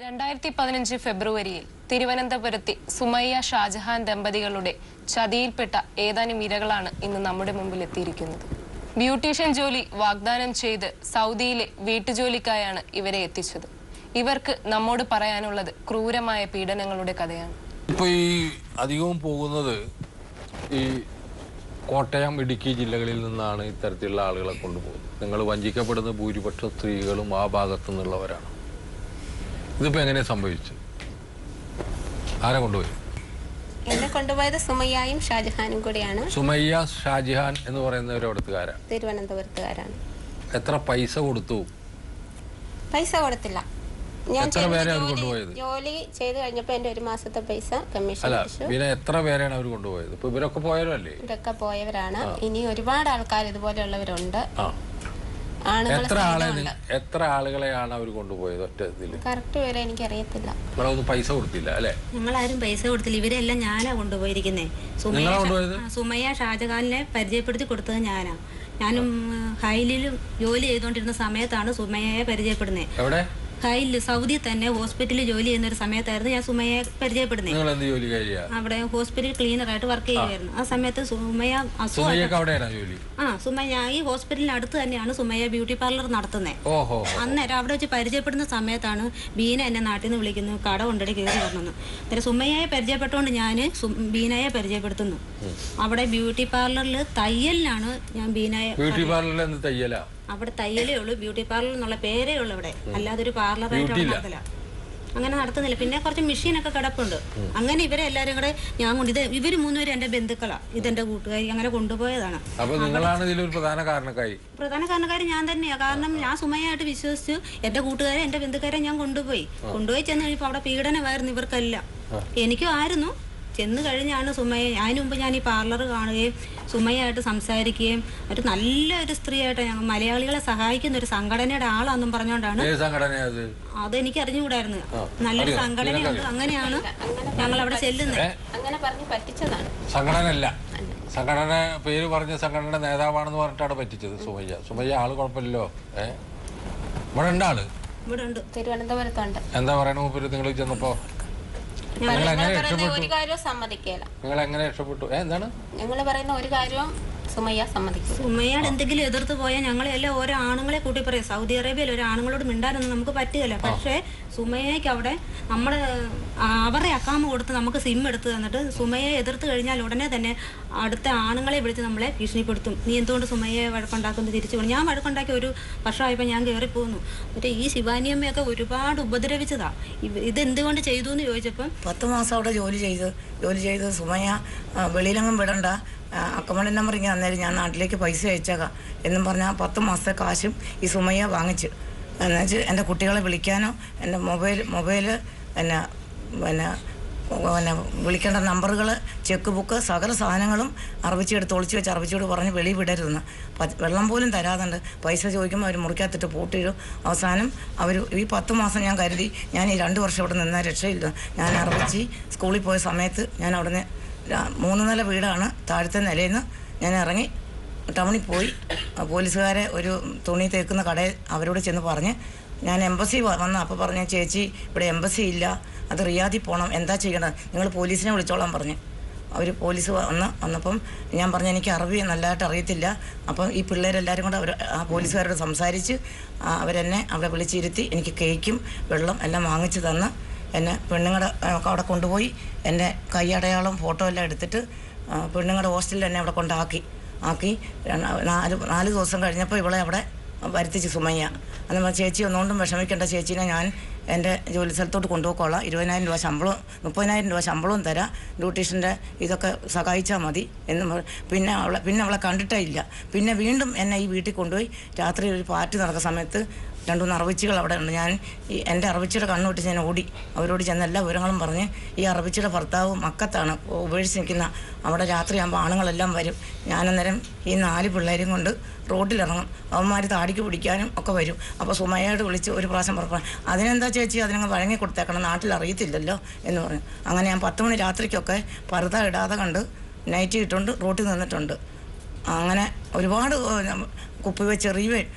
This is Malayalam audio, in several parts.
2015 ഫെബ്രുവരിയിൽ തിരുവനന്തപുരത്തെ സുമയ്യ ഷാജഹാൻ ദമ്പതികളുടെ ചതിയിൽപ്പെട്ട ഏതാനും ഇരകളാണ് ഇന്ന് നമ്മുടെ മുമ്പിൽ എത്തിയിരിക്കുന്നത്. ബ്യൂട്ടീഷ്യൻ ജോലി വാഗ്ദാനം ചെയ്ത് സൗദിയിലെ വീട്ടുജോലിക്കായാണ് ഇവരെ എത്തിച്ചത്. ഇവർക്ക് നമ്മോട് പറയാനുള്ളത് ക്രൂരമായ പീഡനങ്ങളുടെ കഥയാണ്. ഇപ്പോൾ ഈ അധികവും പോകുന്നത് ഈ കോട്ടയം, ഇടുക്കി ജില്ലകളിൽ നിന്നാണ് ഇത്തരത്തിലുള്ള ആളുകളെ കൊണ്ടുപോകുന്നത്. നിങ്ങൾ വഞ്ചിക്കപ്പെടുന്ന ഭൂരിപക്ഷം സ്ത്രീകളും ആ ഭാഗത്തു നിന്നുള്ളവരാണ്. ഇതിപ്പോ എങ്ങനെ സംഭവിച്ചു? ആരെ കൊണ്ടുപോയി? എന്നെ കൊണ്ടുപോയത് സുമയ്യയും ഷാജഹാനും കൂടിയാണ്. സുമയ്യ, ഷാജഹാൻ എന്ന് പറയുന്നവരോടത്തുകാരാണ്, തിരുവനന്തപുരത്തുകാരാണ്. എത്ര പൈസ കൊടുത്തു? പൈസ കൊടുത്തില്ല. ഞാൻ ജോലി ചെയ്ത് കഴിഞ്ഞപ്പോ എന്റെ 1 മാസത്തെ പൈസ കമ്മീഷൻ. പിന്നെ എത്ര പേരാണ് അവർ കൊണ്ടുപോയത്? ഇപ്പൊ ഇവരൊക്കെ പോയവരല്ലേ? ഇവരൊക്കെ പോയവരാണ്. ഇനി ഒരുപാട് ആൾക്കാർ ഇതുപോലെയുള്ളവരുണ്ട്. എത്ര ആളുകളെയാണ് അവർ കൊണ്ടുപോയത്? ഒറ്റ കറക്റ്റ് പേരെ എനിക്ക് അറിയത്തില്ല. നിങ്ങളൊന്നും പൈസ കൊടുത്തില്ല അല്ലേ? ഞങ്ങളാരും പൈസ കൊടുത്തില്ല. ഇവരെല്ലാം ഞാനാ കൊണ്ടുപോയിരിക്കുന്നേ. സുമയ്യ ഷാജഹാനെ പരിചയപ്പെടുത്തി കൊടുത്തത് ഞാനാ. ഞാനും ഹൈലിലും ജോലി ചെയ്തോണ്ടിരുന്ന സമയത്താണ് സുമയ്യയെ പരിചയപ്പെടുന്നത്. ഹൈലിൽ സൗദി തന്നെ ഹോസ്പിറ്റലിൽ ജോലി ചെയ്യുന്ന ഒരു സമയത്തായിരുന്നു ഞാൻ സുമയ്യയെ പരിചയപ്പെടുന്നത്. അവിടെ ഹോസ്പിറ്റൽ ക്ലീനറായിട്ട് വർക്ക് ചെയ്യുമായിരുന്നു. ആ സമയത്ത് സുമയ്യ സുമയ്യ ഈ ഹോസ്പിറ്റലിന് അടുത്ത് തന്നെയാണ് സുമയ്യ ബ്യൂട്ടി പാർലർ നടത്തുന്നത്. അന്നേരം അവിടെ വെച്ച് പരിചയപ്പെടുന്ന സമയത്താണ് ബീന എന്നെ നാട്ടിൽ നിന്ന് വിളിക്കുന്നു, കട കൊണ്ടടി കയറി വരണമെന്ന്. അന്നേരം സുമയ്യയെ പരിചയപ്പെട്ടുകൊണ്ട് ഞാൻ ബീനയെ പരിചയപ്പെടുത്തുന്നു. അവിടെ ബ്യൂട്ടി പാർലറിൽ തയ്യലിനാണ് ഞാൻ ബീനയെ. അവിടെ തയ്യലേ ഉള്ളൂ, ബ്യൂട്ടി പാർലർ എന്നുള്ള പേരേ ഉള്ളൂ അവിടെ, അല്ലാതെ ഒരു പാർലറായിട്ട് നടത്തില്ല. അങ്ങനെ നടത്തുന്നില്ല. പിന്നെ കുറച്ച് മെഷീനൊക്കെ കിടപ്പുണ്ട്. അങ്ങനെ ഇവരെ എല്ലാരും കൂടെ ഞാൻ കൊണ്ട് ഇവര് 3 പേരും എന്റെ ബന്ധുക്കളാ, ഇതെന്റെ കൂട്ടുകാരി, അങ്ങനെ കൊണ്ടുപോയതാണ്. പ്രധാന കാരണക്കാരി ഞാൻ തന്നെയാ. കാരണം ഞാൻ സുമയ്യായിട്ട് വിശ്വസിച്ചു എന്റെ കൂട്ടുകാരെ എന്റെ ബന്ധുക്കാരെ ഞാൻ കൊണ്ടുപോയി ചെന്ന് കഴിയുമ്പോൾ അവിടെ പീഡനമായിരുന്നു ഇവർക്കെല്ലാം. എനിക്കും ആയിരുന്നു. ചെന്ന് കഴിഞ്ഞാണ് സുമയ്യ, അതിനു മുമ്പ് ഞാൻ ഈ പാർലർ കാണുകയും സുമയ്യായിട്ട് സംസാരിക്കുകയും ഒരു നല്ലൊരു സ്ത്രീയായിട്ട് ഞങ്ങൾ മലയാളികളെ സഹായിക്കുന്ന ഒരു സംഘടനയുടെ ആളാന്നും പറഞ്ഞുകൊണ്ടാണ്. അതെനിക്ക് അറിഞ്ഞുകൂടായിരുന്നു. നല്ലൊരു സംഘടനയുണ്ട്, അങ്ങനെയാണ് ഞങ്ങൾ അവിടെ ചെല്ലുന്നത്. അങ്ങനെ പറഞ്ഞ് പറ്റിച്ചതാണ്. സംഘടനയല്ല, സംഘടന പേര് പറഞ്ഞ സംഘടന നേതാവാണെന്ന് പറഞ്ഞിട്ടാണ് പറ്റിച്ചത് സുമയ്യ. ആള് കുഴപ്പമില്ലല്ലോ. ഇവിടെ ഉണ്ട്, ആള് ഇവിടെ ഉണ്ട്, തിരുവനന്തപുരത്തുണ്ട്. എന്താ പറയണ മൂപ്പര് നിങ്ങൾ ചെന്നപ്പോ? ഒരു കാര്യവും സമ്മതിക്കില്ല. നിങ്ങൾ എങ്ങനെ രക്ഷപ്പെട്ടു? എന്താണ് ഞങ്ങൾ പറയുന്ന ഒരു കാര്യവും സുമയ്യ സമ്മതിക്കും. സുമയ്യയുടെ എന്തെങ്കിലും എതിർത്ത് പോയാൽ ഞങ്ങളെല്ലാം ഓരോ ആണുങ്ങളെ കൂട്ടി പറയും. സൗദി അറേബ്യയിൽ ഒരു ആണുങ്ങളോട് മിണ്ടാനൊന്നും നമുക്ക് പറ്റുകയില്ല. പക്ഷേ സുമയ്യയ്ക്ക് അവിടെ നമ്മള് അവരുടെ അക്കാമ കൊടുത്ത് നമുക്ക് സിം എടുത്ത് തന്നിട്ട് സുമയ്യയെ എതിർത്ത് കഴിഞ്ഞാൽ ഉടനെ തന്നെ അടുത്ത ആണുങ്ങളെ വിളിച്ച് നമ്മളെ ഭീഷണിപ്പെടുത്തും. നീ എന്തുകൊണ്ട് സുമയ്യയെ വഴക്കുണ്ടാക്കുന്നത്? തിരിച്ചു പോകണം. ഞാൻ വഴക്കുണ്ടാക്കി 1 വർഷമായപ്പോൾ ഞാൻ കയറിപ്പോന്നു. മറ്റേ ഈ ശിവാനിയമ്മയൊക്കെ ഒരുപാട് ഉപദ്രവിച്ചതാ. ഇതെന്തുകൊണ്ട് ചെയ്തു എന്ന് ചോദിച്ചപ്പം 10 മാസം അവിടെ ജോലി ചെയ്ത് സുമയ്യ വെളിയിലെങ്ങും വിടണ്ട, അക്കൗണ്ട് നമ്പർ ഇങ്ങനെ അന്നേരം ഞാൻ നാട്ടിലേക്ക് പൈസ അയച്ചേക്കാം എന്നും പറഞ്ഞാൽ 10 മാസത്തെ കാശും ഈ സുമയ്യ വാങ്ങിച്ച്. എന്നുവെച്ച് എൻ്റെ കുട്ടികളെ വിളിക്കാനോ എൻ്റെ മൊബൈൽ പിന്നെ വിളിക്കേണ്ട നമ്പറുകൾ, ചെക്ക് ബുക്ക്, സകല സാധനങ്ങളും അറബിച്ചെടുത്ത് ഒളിച്ച് വെച്ച് അറബിച്ചോട് പറഞ്ഞ് വെളി വിടരുതെന്ന്. വെള്ളം പോലും തരാതുണ്ട്. പൈസ ചോദിക്കുമ്പോൾ അവർ മുറിക്കകത്തിട്ട് പൂട്ടിയിടും. അവസാനം അവർ ഈ 10 മാസം ഞാൻ കരുതി ഞാൻ ഈ 2 വർഷം ഇവിടെ നിന്നാൽ രക്ഷയില്ല. ഞാൻ അറബിച്ചി സ്കൂളിൽ പോയ സമയത്ത് ഞാൻ അവിടെ നിന്ന് 3 നില വീടാണ്, താഴത്തെ നിലയിൽ നിന്ന് ഞാൻ ഇറങ്ങി ടൗണിൽ പോയി പോലീസുകാരെ ഒരു തുണി തേക്കുന്ന കടയിൽ അവരോട് ചെന്ന് പറഞ്ഞ് ഞാൻ എംബസി വന്ന. അപ്പോൾ പറഞ്ഞ ചേച്ചി ഇവിടെ എംബസി ഇല്ല, അത് റിയാദിൽ പോകണം, എന്താ ചെയ്യണം, നിങ്ങൾ പോലീസിനെ വിളിച്ചോളാൻ പറഞ്ഞ്. അവർ പോലീസ് വന്നപ്പം ഞാൻ പറഞ്ഞു എനിക്ക് അറബി നല്ലതായിട്ട് അറിയത്തില്ല. അപ്പം ഈ പിള്ളേരെല്ലാവരും കൂടെ ആ പോലീസുകാരോട് സംസാരിച്ച് അവരെന്നെ അവിടെ വിളിച്ചിരുത്തി എനിക്ക് കേക്കും വെള്ളം എല്ലാം വാങ്ങിച്ച് തന്ന് എന്നെ പെണ്ണുങ്ങളുടെ അവിടെ കൊണ്ടുപോയി എൻ്റെ കൈയടയാളം ഫോട്ടോ എല്ലാം എടുത്തിട്ട് പെണ്ണുങ്ങളുടെ ഹോസ്റ്റലിൽ എന്നെ അവിടെ കൊണ്ടാക്കി 4 ദിവസം കഴിഞ്ഞപ്പോൾ ഇവളെ അവിടെ വരുത്തിച്ച് സുമയ്യ. അന്ന് ചേച്ചി ഒന്നുകൊണ്ടും വിഷമിക്കേണ്ട, ചേച്ചീനെ ഞാൻ എൻ്റെ ജോലി സ്ഥലത്തോട്ട് കൊണ്ടുപോയിക്കോളാം, 20,000 രൂപ ശമ്പളവും 30,000 രൂപ ശമ്പളവും തരാം, ബ്യൂട്ടീഷ്യൻ്റെ ഇതൊക്കെ സഹായിച്ചാൽ മതി എന്ന്. പിന്നെ അവളെ കണ്ടിട്ടേ ഇല്ല. പിന്നെ വീണ്ടും എന്നെ ഈ വീട്ടിൽ കൊണ്ടുപോയി രാത്രി ഒരു പാർട്ടി നടക്കുന്ന സമയത്ത് 2-3 അറബിച്ചികൾ അവിടെ ഉണ്ട്. ഞാൻ എൻ്റെ അറബിച്ചിയുടെ കണ്ണുവിട്ട് ഞാൻ ഓടി അവരോട് ചെന്ന് എല്ലാ വിവരങ്ങളും പറഞ്ഞ് ഈ അറബിച്ചിയുടെ ഭർത്താവ് മക്കത്താണ് ഉപേക്ഷിച്ച് നിൽക്കുന്ന. അവിടെ രാത്രിയാകുമ്പോൾ ആണുങ്ങളെല്ലാം വരും. ഞാനന്നേരം ഈ 4 പിള്ളേരും കൊണ്ട് റോഡിലിറങ്ങും. അവന്മാർ താടിക്ക് പിടിക്കാനും ഒക്കെ വരും. അപ്പോൾ സുമയ്യയോട് വിളിച്ച് ഒരു പ്രാവശ്യം പുറപ്പെടാം. അതിനെന്താ ചേച്ചി അതിനങ്ങ് വഴങ്ങി കൊടുത്തേക്കണം, നാട്ടിൽ അറിയത്തില്ലല്ലോ എന്ന് പറഞ്ഞു. അങ്ങനെ ഞാൻ 10 മണി രാത്രിക്കൊക്കെ പർദ്ദ ഇടാതെ കണ്ട് നൈറ്റ് ഇട്ടുകൊണ്ട് റോട്ടിൽ നിന്നിട്ടുണ്ട്. അങ്ങനെ ഒരുപാട് കുപ്പിവെച്ച് എറിയുകയും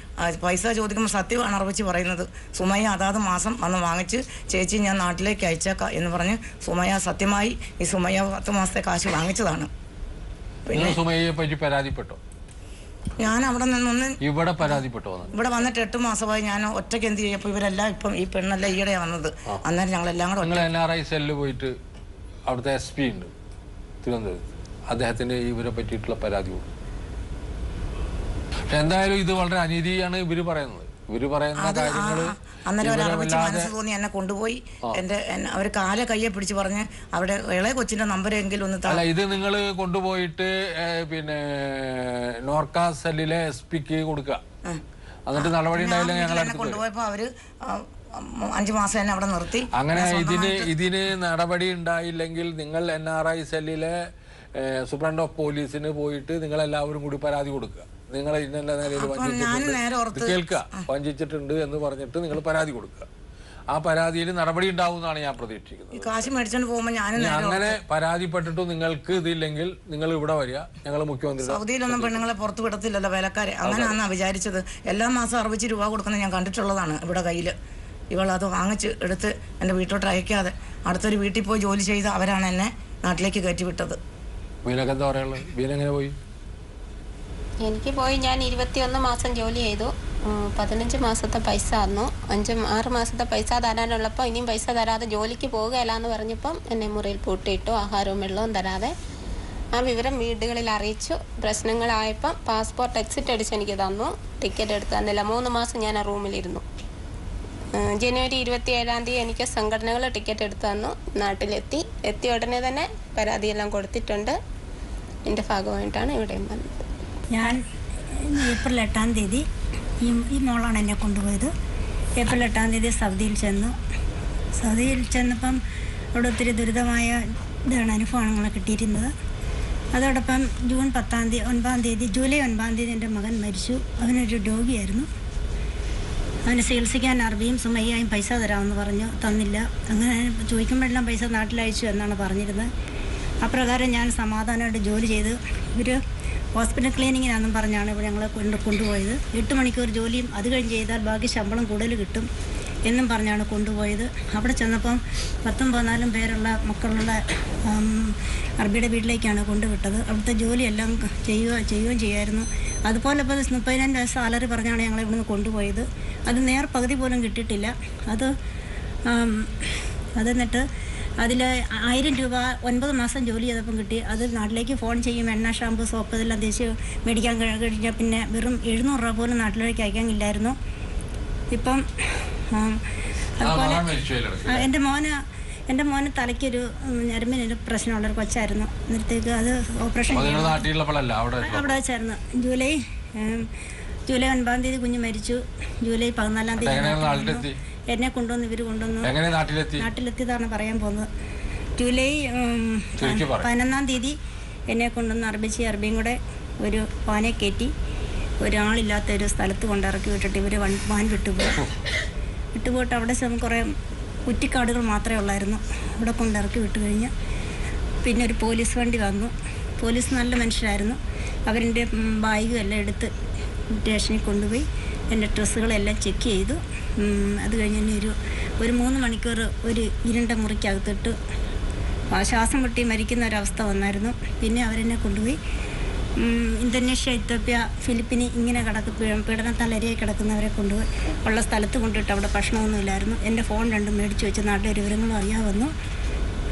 പൈസ ചോദിക്കുമ്പോൾ സത്യമാണ് അറപ്പിച്ച് പറയുന്നത്. സുമയ്യ അതാത് മാസം വന്ന് വാങ്ങിച്ച് ചേച്ചി ഞാൻ നാട്ടിലേക്ക് അയച്ചേക്കാം എന്ന് പറഞ്ഞ് സുമയ്യ സത്യമായി ഈ സുമയ്യ 10 മാസത്തെ കാശ് വാങ്ങിച്ചതാണ്. പിന്നെ സുമയ്യയെ പറ്റി പരാതിപ്പെട്ടോ? ഞാൻ അവിടെ നിന്നൊന്ന് ഇവിടെ പരാതിപ്പെട്ടോ? ഇവിടെ വന്നിട്ട് 8 മാസമായി. ഞാൻ ഒറ്റയ്ക്ക് എന്ത് ചെയ്യപ്പോൾ ഇവരെല്ലാം ഇപ്പം ഈ പെണ്ണെല്ലാം ഈയിടെയാണ് വന്നത്. അന്നേരം ഞങ്ങളെല്ലാം കൂടെ നിങ്ങൾ NRI സെല്ലിൽ പോയിട്ട് അവിടുത്തെ SP ഉണ്ട് തിരുവനന്തപുരത്ത്, അദ്ദേഹത്തിന് ഇവരെ പറ്റിയിട്ടുള്ള പരാതി കൊടുക്കും. എന്തായാലും ഇത് വളരെ അനീതിയാണ് ഇവര് പറയുന്നത്. ഇവര് പറയുന്ന കാര്യങ്ങള് അന്നേരം ഒരറിവിച്ച് മനസ്സ് തോന്നി എന്നെ കൊണ്ടുപോയി അവർ കാലെ കയ്യെ പിടിച്ച് പറഞ്ഞ് അവിടെ ഇളയ കൊച്ചിന്റെ നമ്പരെങ്കിലും ഒന്ന് അല്ല, ഇത് നിങ്ങൾ കൊണ്ടുപോയിട്ട് പിന്നെ നോർക്ക സെല്ലിലെ SP-ക്ക് കൊടുക്കുക, എന്നിട്ട് നടപടി ഉണ്ടായില്ല. ഞങ്ങൾ കൊണ്ടുപോയപ്പോ അവര് 5 മാസം തന്നെ അവിടെ നിർത്തി. അങ്ങനെ ഇതിന് നടപടി ഉണ്ടായില്ലെങ്കിൽ നിങ്ങൾ NRI സെല്ലിലെ സൂപ്രണ്ട് ഓഫ് പോലീസിന് പോയിട്ട് നിങ്ങൾ എല്ലാവരും കൂടി പരാതി കൊടുക്കുക. നിങ്ങൾ ഇന്ന നിലയിൽ കേൾക്കുക, വഞ്ചിച്ചിട്ടുണ്ട് എന്ന് പറഞ്ഞിട്ട് നിങ്ങൾ പരാതി കൊടുക്കുക. ആ പരാതിയിൽ നടപടി ഉണ്ടാവുമെന്നാണ് ഞാൻ പ്രതീക്ഷിക്കുന്നത്. കാശ് മേടിച്ചോണ്ട് പോകുമ്പോൾ അങ്ങനെ പരാതിപ്പെട്ടിട്ട് നിങ്ങൾക്ക് ഇതില്ലെങ്കിൽ നിങ്ങൾ ഇവിടെ വരിക. ഞങ്ങൾ മുഖ്യമന്ത്രി സൗദിയിലൊന്നും പെണ്ണുങ്ങളെ പുറത്ത് വിടത്തില്ലല്ലോ വേലക്കാരെ. അങ്ങനെയാണെന്നാ വിചാരിച്ചത്. എല്ലാ മാസം 60 രൂപ കൊടുക്കുന്നത് ഞാൻ കണ്ടിട്ടുള്ളതാണ്. ഇവിടെ കയ്യിൽ ഇവളത് വാങ്ങിച്ച് എടുത്ത് എൻ്റെ വീട്ടോട്ട് അയക്കാതെ അടുത്തൊരു വീട്ടിൽ പോയി ജോലി ചെയ്ത് അവരാണ് എന്നെ നാട്ടിലേക്ക് കയറ്റി വിട്ടത്. വീനൊക്കെ എന്താ പറയാനുള്ളത്? വീന എങ്ങനെ പോയി? എനിക്ക് പോയി ഞാൻ 21 മാസം ജോലി ചെയ്തു. 15 മാസത്തെ പൈസ തന്നു. 6 മാസത്തെ പൈസ തരാനുള്ളപ്പോൾ ഇനിയും പൈസ തരാതെ ജോലിക്ക് പോകുകയില്ല എന്ന് പറഞ്ഞപ്പം എന്നെ മുറിയിൽ പൂട്ടിയിട്ടു. ആഹാരവും വെള്ളവും തരാതെ. ആ വിവരം വീടുകളിൽ അറിയിച്ചു. പ്രശ്നങ്ങളായപ്പം പാസ്പോർട്ട് എക്സിറ്റ് അടിച്ച് എനിക്ക് തന്നു. ടിക്കറ്റ് എടുത്ത് തന്നില്ല. 3 മാസം ഞാൻ ആ റൂമിലിരുന്നു. ജനുവരി 27-ാം തീയതി എനിക്ക് സംഘടനകൾ ടിക്കറ്റ് എടുത്ത് തന്നു. നാട്ടിലെത്തി. എത്തിയ ഉടനെ തന്നെ പരാതിയെല്ലാം കൊടുത്തിട്ടുണ്ട്. എൻ്റെ ഭാഗമായിട്ടാണ് ഇവിടെയും വന്നത്. ഞാൻ ഏപ്രിൽ 8-ാം തീയതി ഈ മോളാണ് എന്നെ കൊണ്ടുപോയത്. ഏപ്രിൽ 8-ാം തീയതി സൗദിയിൽ ചെന്നപ്പം അവിടെ ഒത്തിരി ദുരിതമായ അനുഭവങ്ങൾ കിട്ടിയിരുന്നത്. അതോടൊപ്പം ജൂലൈ 9-ാം തീയതി എൻ്റെ മകൻ മരിച്ചു. അവനൊരു രോഗിയായിരുന്നു. അവന് ചികിത്സിക്കാൻ അറബിയും സുമയ്യയും പൈസ തരാമെന്ന് പറഞ്ഞു. തന്നില്ല. അങ്ങനെ ചോദിക്കുമ്പോഴെല്ലാം പൈസ നാട്ടിലയച്ചു എന്നാണ് പറഞ്ഞിരുന്നത്. അപ്രകാരം ഞാൻ സമാധാനമായിട്ട് ജോലി ചെയ്ത് ഇവർ ഹോസ്പിറ്റൽ ക്ലീനിങ്ങിനാണെന്നും പറഞ്ഞാണ് ഇവിടെ ഞങ്ങളെ കൊണ്ടുപോയത്. 8 മണിക്കൂർ ജോലിയും അത് കഴിഞ്ഞ് ചെയ്താൽ ബാക്കി ശമ്പളം കൂടുതൽ കിട്ടും എന്നും പറഞ്ഞാണ് കൊണ്ടുപോയത്. അവിടെ ചെന്നപ്പം 14 പേരുള്ള മക്കളുള്ള അറബിയുടെ വീട്ടിലേക്കാണ് കൊണ്ടുവിട്ടത്. അവിടുത്തെ ജോലിയെല്ലാം ചെയ്യുകയും ചെയ്യായിരുന്നു. അതുപോലെ ഇപ്പോൾ 30,000 സാലറി പറഞ്ഞാണ് ഞങ്ങളെ ഇവിടുന്ന് കൊണ്ടുപോയത്. അത് പകുതി പോലും കിട്ടിയിട്ടില്ല. എന്നിട്ട് അതിൽ 1000 രൂപ 9 മാസം ജോലി ചെയ്തപ്പം കിട്ടി. അത് നാട്ടിലേക്ക് ഫോൺ ചെയ്യും. എണ്ണ, ഷാമ്പു, സോപ്പ് ഇതെല്ലാം തേച്ച് മേടിക്കാൻ കഴിഞ്ഞാൽ പിന്നെ വെറും 700 രൂപ പോലും നാട്ടിലേക്ക് അയക്കാനില്ലായിരുന്നു. ഇപ്പം അതുപോലെ എൻ്റെ മോന് തലയ്ക്കൊരു ഞരമ്പിനൊരു പ്രശ്നമുള്ളൊരു കൊച്ചായിരുന്നു. അന്നേരത്തേക്ക് അത് ഓപ്പറേഷൻ അവിടെ വെച്ചായിരുന്നു. ജൂലൈ 9-ാം തീയതി കുഞ്ഞ് മരിച്ചു. ജൂലൈ 14-ാം തീയതി എന്നെ കൊണ്ടുവന്ന് ഇവർ കൊണ്ടുവന്നു. നാട്ടിലെത്തിയതാണ് പറയാൻ പോകുന്നത്. ജൂലൈ 11-ാം തീയതി എന്നെ കൊണ്ടുവന്ന് അറബിയും കൂടെ ഒരു വാനെ കയറ്റി ഒരാളില്ലാത്ത ഒരു സ്ഥലത്ത് കൊണ്ടിറക്കി വിട്ടിട്ട് ഇവർ വാൻ വിട്ടുപോയിട്ട് അവിടെ കുറേ കുറ്റിക്കാടുകൾ മാത്രമേ ഉള്ളായിരുന്നു. അവിടെ കൊണ്ടിറക്കി വിട്ട് കഴിഞ്ഞ് പിന്നെ ഒരു പോലീസ് വണ്ടി വന്നു. പോലീസ് നല്ല മനുഷ്യരായിരുന്നു. അവരെൻ്റെ ബാഗും എല്ലാം എടുത്ത് സ്റ്റേഷനിൽ കൊണ്ടുപോയി എൻ്റെ ഡ്രസ്സുകളെല്ലാം ചെക്ക് ചെയ്തു. അത് കഴിഞ്ഞ് തന്നെ ഒരു 3 മണിക്കൂർ ഒരു ഇരുണ്ട മുറിക്കകത്തിട്ട് ശ്വാസം മുട്ടി മരിക്കുന്ന ഒരവസ്ഥ വന്നായിരുന്നു. പിന്നെ അവരെന്നെ കൊണ്ടുപോയി ഇന്തോനേഷ്യ, ഇത്യോപ്യ, ഫിലിപ്പിന് ഇങ്ങനെ പീഡനത്താൽ ഇരയായി കിടക്കുന്നവരെ കൊണ്ടുപോയി ഉള്ള സ്ഥലത്ത് കൊണ്ടിട്ട് അവിടെ ഭക്ഷണമൊന്നുമില്ലായിരുന്നു. എൻ്റെ ഫോൺ 2 മേടിച്ച് വെച്ച് നാട്ടിലെ വിവരങ്ങളും അറിയാമെന്നു.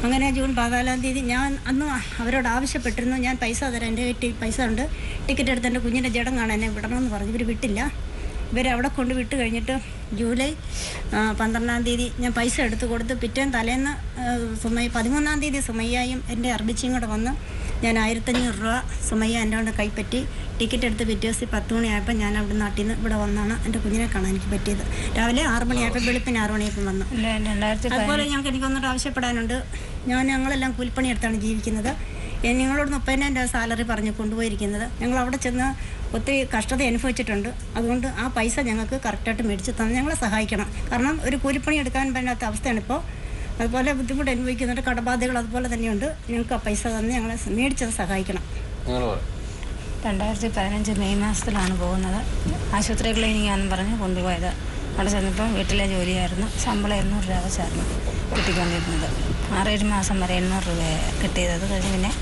അങ്ങനെ ജൂൺ 14-ാം തീയതി ഞാൻ അന്ന് അവരോട് ആവശ്യപ്പെട്ടിരുന്നു, ഞാൻ പൈസ തരാം, എൻ്റെ കയ്യിൽ പൈസ ഉണ്ട്, ടിക്കറ്റ് എടുത്ത് എൻ്റെ കുഞ്ഞിൻ്റെ ജഡം കാണാൻ എന്നെ വിടണമെന്ന് പറഞ്ഞു. ഇവർ വിട്ടില്ല. ഇവരവിടെ കൊണ്ട് വിട്ട് കഴിഞ്ഞിട്ട് ജൂലൈ 12-ാം തീയതി ഞാൻ പൈസ എടുത്ത് കൊടുത്ത് തലേന്ന് 13-ാം തീയതി സുമയ്യയും എൻ്റെ അർബിച്ചിയും കൂടെ വന്ന് ഞാൻ 1500 രൂപ സുമയ്യ എൻ്റെ കൊണ്ട് കൈപ്പറ്റി ടിക്കറ്റ് എടുത്ത് പിറ്റേ ദിവസം 10 മണിയായപ്പോൾ ഞാൻ അവിടെ നാട്ടിൽ നിന്ന് ഇവിടെ വന്നാണ് എൻ്റെ കുഞ്ഞിനെ കാണാൻ എനിക്ക് പറ്റിയത്. രാവിലെ 6 മണിയായപ്പോൾ വെളുപ്പിന് 6 മണിയായപ്പോൾ വന്നു. അതുപോലെ ഞങ്ങൾക്ക് എനിക്കൊന്നിട്ട് ആവശ്യപ്പെടാനുണ്ട്. ഞങ്ങളെല്ലാം കൂലിപ്പണി എടുത്താണ് ജീവിക്കുന്നത്. നിങ്ങളോട് 30,000 രൂപ സാലറി പറഞ്ഞ് കൊണ്ടുപോയിരിക്കുന്നത്. ഞങ്ങൾ അവിടെ ചെന്ന് ഒത്തിരി കഷ്ടത അനുഭവിച്ചിട്ടുണ്ട്. അതുകൊണ്ട് ആ പൈസ ഞങ്ങൾക്ക് കറക്റ്റായിട്ട് മേടിച്ച് തന്ന് ഞങ്ങളെ സഹായിക്കണം. കാരണം ഒരു കൂലിപ്പണി എടുക്കാൻ പറ്റാത്ത അവസ്ഥയാണിപ്പോൾ. അതുപോലെ ബുദ്ധിമുട്ട് അനുഭവിക്കുന്നുണ്ട്, കടബാധകൾ അതുപോലെ തന്നെയുണ്ട്. ഞങ്ങൾക്ക് ആ പൈസ തന്ന് ഞങ്ങളെ മേടിച്ചത് സഹായിക്കണം. 2015 മെയ് മാസത്തിലാണ് പോകുന്നത്. ആശുപത്രി ക്ലിനിക്കാണെന്ന് പറഞ്ഞ് കൊണ്ടുപോയത്. അവിടെ ചെന്നപ്പോൾ വീട്ടിലെ ജോലിയായിരുന്നു. ശമ്പളം 200 രൂപ വെച്ചായിരുന്നു കിട്ടിക്കൊണ്ടിരുന്നത്. 6-7 മാസം വരെ 800 രൂപ കിട്ടിയത്. അത് കഴിഞ്ഞ് പിന്നെ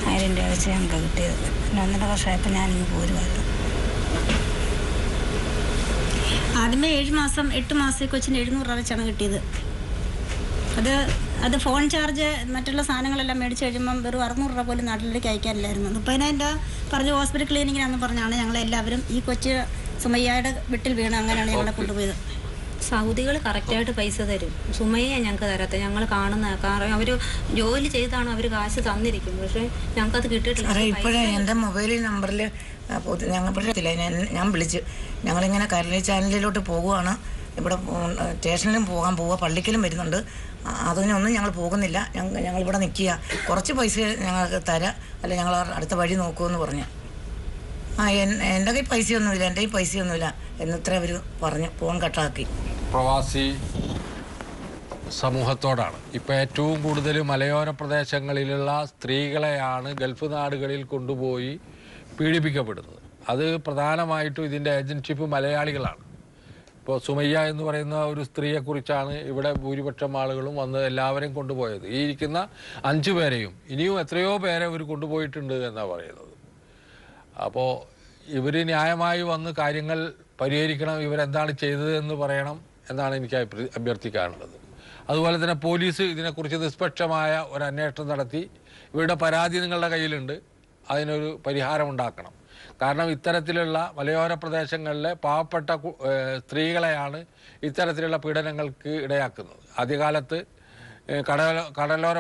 1000 രൂപ വെച്ച് ഞങ്ങൾക്ക് കിട്ടിയത്. പിന്നെ 1.5 വർഷമായപ്പോൾ ഞാനിങ്ങ് പോരുമായിരുന്നു. ആദ്യമേ 7 മാസം 8 മാസം കൊച്ചിന് 700 രൂപ വെച്ചാണ് കിട്ടിയത്. അത് ഫോൺ ചാർജ് മറ്റുള്ള സാധനങ്ങളെല്ലാം മേടിച്ച് കഴിയുമ്പം വെറും 600 രൂപ പോലും നാട്ടിലേക്ക് അയക്കാനില്ലായിരുന്നു. 30,000 പറഞ്ഞ് ഹോസ്പിറ്റൽ ക്ലിനിക്കിനാന്ന് പറഞ്ഞാണ് ഞങ്ങളെല്ലാവരും ഈ കൊച്ച് സുമയ്യയുടെ വീട്ടിൽ വീണ് അങ്ങനെയാണ് ഞങ്ങളെ കൊണ്ടുപോയത്. സൗദികൾ കറക്റ്റായിട്ട് പൈസ തരും. സുമയ്യ ഞങ്ങൾക്ക് തരാത്ത ഞങ്ങൾ കാണുന്ന കാരണം അവർ ജോലി ചെയ്താണ് അവർ കാശ് തന്നിരിക്കും. പക്ഷേ ഞങ്ങൾക്കത് കിട്ടിയിട്ടില്ല. ഇപ്പോഴേ എൻ്റെ മൊബൈൽ നമ്പറിൽ ഞാൻ വിളിച്ച് ഞങ്ങളിങ്ങനെ കരളി ചാനലിലോട്ട് പോകുവാണ്. ഇവിടെ സ്റ്റേഷനിലും പോവുക, പള്ളിക്കലും വരുന്നുണ്ട്. അതിനൊന്നും ഞങ്ങൾ പോകുന്നില്ല. ഞങ്ങളിവിടെ നിൽക്കുക, കുറച്ച് പൈസ ഞങ്ങൾക്ക് തരാം, അല്ല ഞങ്ങൾ അടുത്ത വഴി നോക്കുമെന്ന് പറഞ്ഞു. എൻ്റെ കയ്യിൽ പൈസയൊന്നുമില്ല, എൻ്റെ കയ്യിൽ പൈസയൊന്നുമില്ല എന്നിത്ര അവർ പറഞ്ഞു. ഫോൺ കട്ടാക്കി. പ്രവാസി സമൂഹത്തോടാണ് ഇപ്പോൾ ഏറ്റവും കൂടുതൽ മലയോര പ്രദേശങ്ങളിലുള്ള സ്ത്രീകളെയാണ് ഗൾഫ് നാടുകളിൽ കൊണ്ടുപോയി പീഡിപ്പിക്കപ്പെടുന്നത്. അത് പ്രധാനമായിട്ടും ഇതിൻ്റെ ഏജൻഷിപ്പ് മലയാളികളാണ്. ഇപ്പോൾ സുമയ്യ എന്ന് പറയുന്ന ഒരു സ്ത്രീയെക്കുറിച്ചാണ് ഇവിടെ ഭൂരിപക്ഷം ആളുകളും വന്ന് എല്ലാവരെയും കൊണ്ടുപോയത്. ഈ ഇരിക്കുന്ന 5 പേരെയും ഇനിയും എത്രയോ പേരെ ഇവർ കൊണ്ടുപോയിട്ടുണ്ട് എന്നാണ് പറയുന്നത്. അപ്പോൾ ഇവർ ന്യായമായി വന്ന് കാര്യങ്ങൾ പരിഹരിക്കണം, ഇവരെന്താണ് ചെയ്തത് എന്ന് പറയണം എന്നാണ് എനിക്ക് അഭ്യർത്ഥിക്കാനുള്ളത്. അതുപോലെ തന്നെ പോലീസ് ഇതിനെക്കുറിച്ച് നിഷ്പക്ഷമായ ഒരു അന്വേഷണം നടത്തി ഇവരുടെ പരാതി നിങ്ങളുടെ കയ്യിലുണ്ട്, അതിനൊരു പരിഹാരം ഉണ്ടാക്കണം. കാരണം ഇത്തരത്തിലുള്ള മലയോര പ്രദേശങ്ങളിലെ പാവപ്പെട്ട സ്ത്രീകളെയാണ് ഇത്തരത്തിലുള്ള പീഡനങ്ങൾക്ക് ഇടയാക്കുന്നത്. ആദ്യകാലത്ത് കടലോര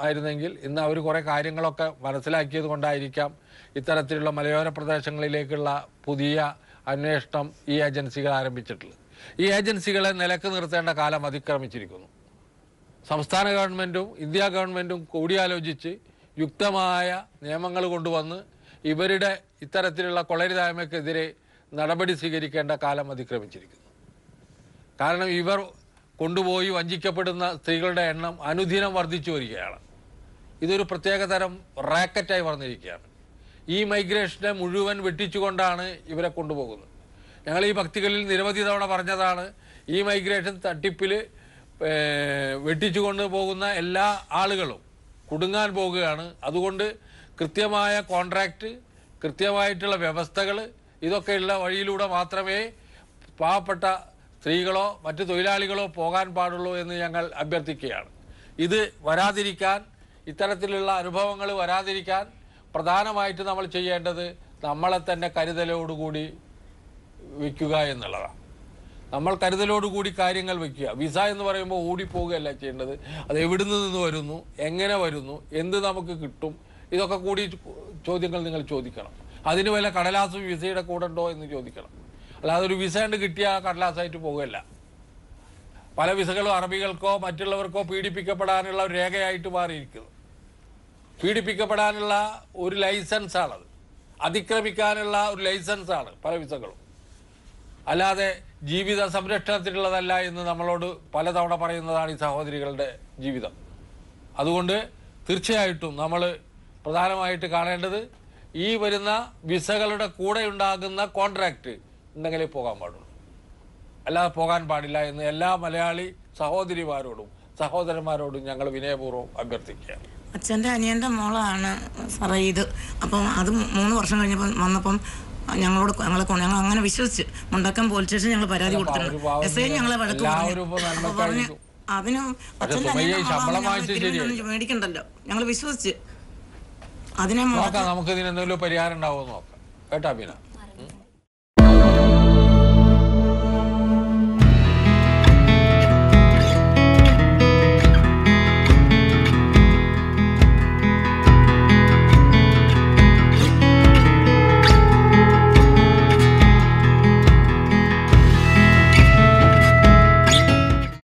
ആയിരുന്നെങ്കിൽ ഇന്ന് അവർ കുറേ കാര്യങ്ങളൊക്കെ മനസ്സിലാക്കിയത് കൊണ്ടായിരിക്കാം ഇത്തരത്തിലുള്ള മലയോര പ്രദേശങ്ങളിലേക്കുള്ള പുതിയ അന്വേഷണം ഈ ഏജൻസികൾ ആരംഭിച്ചിട്ടുള്ളത്. ഈ ഏജൻസികളെ നിലക്ക് നിർത്തേണ്ട കാലം അതിക്രമിച്ചിരിക്കുന്നു. സംസ്ഥാന ഗവൺമെൻറ്റും ഇന്ത്യ ഗവൺമെൻറ്റും കൂടിയാലോചിച്ച് യുക്തമായ നിയമങ്ങൾ കൊണ്ടുവന്ന് ഇവരുടെ ഇത്തരത്തിലുള്ള കൊള്ളരുതായ്മയ്ക്കെതിരെ നടപടി സ്വീകരിക്കേണ്ട കാലം അതിക്രമിച്ചിരിക്കുന്നു. കാരണം ഇവർ കൊണ്ടുപോയി വഞ്ചിക്കപ്പെടുന്ന സ്ത്രീകളുടെ എണ്ണം അനുദിനം വർദ്ധിച്ചു വരികയാണ്. ഇതൊരു പ്രത്യേകതരം റാക്കറ്റായി വന്നിരിക്കുകയാണ്. ഈ മൈഗ്രേഷനെ മുഴുവൻ വെട്ടിച്ചുകൊണ്ടാണ് ഇവരെ കൊണ്ടുപോകുന്നത്. ഞങ്ങൾ ഈ ഭക്തികളിൽ നിരവധി തവണ പറഞ്ഞതാണ്, ഈ മൈഗ്രേഷൻ തട്ടിപ്പിൽ വെട്ടിച്ചു കൊണ്ടുപോകുന്ന എല്ലാ ആളുകളും കുടുങ്ങാൻ പോകുകയാണ്. അതുകൊണ്ട് കൃത്യമായ കോൺട്രാക്റ്റ്, കൃത്യമായിട്ടുള്ള വ്യവസ്ഥകൾ, ഇതൊക്കെയുള്ള വഴിയിലൂടെ മാത്രമേ പാവപ്പെട്ട സ്ത്രീകളോ മറ്റു തൊഴിലാളികളോ പോകാൻ പാടുള്ളൂ എന്ന് ഞങ്ങൾ അഭ്യർത്ഥിക്കുകയാണ്. ഇത് വരാതിരിക്കാൻ, ഇത്തരത്തിലുള്ള അനുഭവങ്ങൾ വരാതിരിക്കാൻ പ്രധാനമായിട്ട് നമ്മൾ ചെയ്യേണ്ടത് നമ്മളെ തന്നെ കരുതലോടുകൂടി വയ്ക്കുക എന്നുള്ളതാണ്. നമ്മൾ കരുതലോടുകൂടി കാര്യങ്ങൾ വയ്ക്കുക. വിസ എന്ന് പറയുമ്പോൾ ഓടിപ്പോവുകയല്ല ചെയ്യേണ്ടത്. അത് എവിടെ നിന്ന് വരുന്നു, എങ്ങനെ വരുന്നു, എന്ത് നമുക്ക് കിട്ടും, ഇതൊക്കെ കൂടി ചോദ്യങ്ങൾ നിങ്ങൾ ചോദിക്കണം. അതിന് വല്ല കടലാസും വിസയുടെ കൂടെ ഉണ്ടോ എന്ന് ചോദിക്കണം. അല്ലാതെ ഒരു വിസ കൊണ്ട് കിട്ടിയ കടലാസായിട്ട് പോകുകയല്ല. പല വിസകളും അറബികൾക്കോ മറ്റുള്ളവർക്കോ പീഡിപ്പിക്കപ്പെടാനുള്ള ഒരു രേഖയായിട്ട് മാറിയിരിക്കുന്നു. പീഡിപ്പിക്കപ്പെടാനുള്ള ഒരു ലൈസൻസാണത്, അതിക്രമിക്കാനുള്ള ഒരു ലൈസൻസാണ് പല വിസകളും. അല്ലാതെ ജീവിത സംരക്ഷണത്തിനുള്ളതല്ല എന്ന് നമ്മളോട് പലതവണ പറയുന്നതാണ് ഈ സഹോദരികളുടെ ജീവിതം. അതുകൊണ്ട് തീർച്ചയായിട്ടും നമ്മൾ പ്രധാനമായിട്ട് കാണേണ്ടത് ഈ വരുന്ന വിസകളുടെ കൂടെ ഉണ്ടാകുന്ന കോൺട്രാക്റ്റ് ഉണ്ടെങ്കിലേ പോകാൻ പാടുള്ളൂ, അല്ലാതെ പോകാൻ പാടില്ല എന്ന് എല്ലാ മലയാളി സഹോദരിമാരോടും സഹോദരന്മാരോടും ഞങ്ങൾ വിനയപൂർവ്വം അഭ്യർത്ഥിക്കുകയാണ്. അച്ഛൻ്റെ അനിയൻ്റെ മോളാണ് സാറേ ഇത്. അപ്പം അത് 3 വർഷം കഴിഞ്ഞപ്പം വന്നപ്പം ഞങ്ങൾ അങ്ങനെ വിശ്വസിച്ച് മുണ്ടക്കം പോലീസ് സ്റ്റേഷൻ ഞങ്ങൾ പരാതി കൊടുത്തിട്ടുണ്ട്. എസ് ഐ ഞങ്ങളെ വഴക്ക് പറഞ്ഞു. അതിന് അച്ഛൻ്റെ മേടിക്കണ്ടല്ലോ, ഞങ്ങൾ വിശ്വസിച്ച് അതിനെ നമുക്ക് ഇതിനെന്തെങ്കിലും പരിഹാരം ഉണ്ടാവുമെന്ന് നോക്കാം കേട്ടാ. പിന്നെ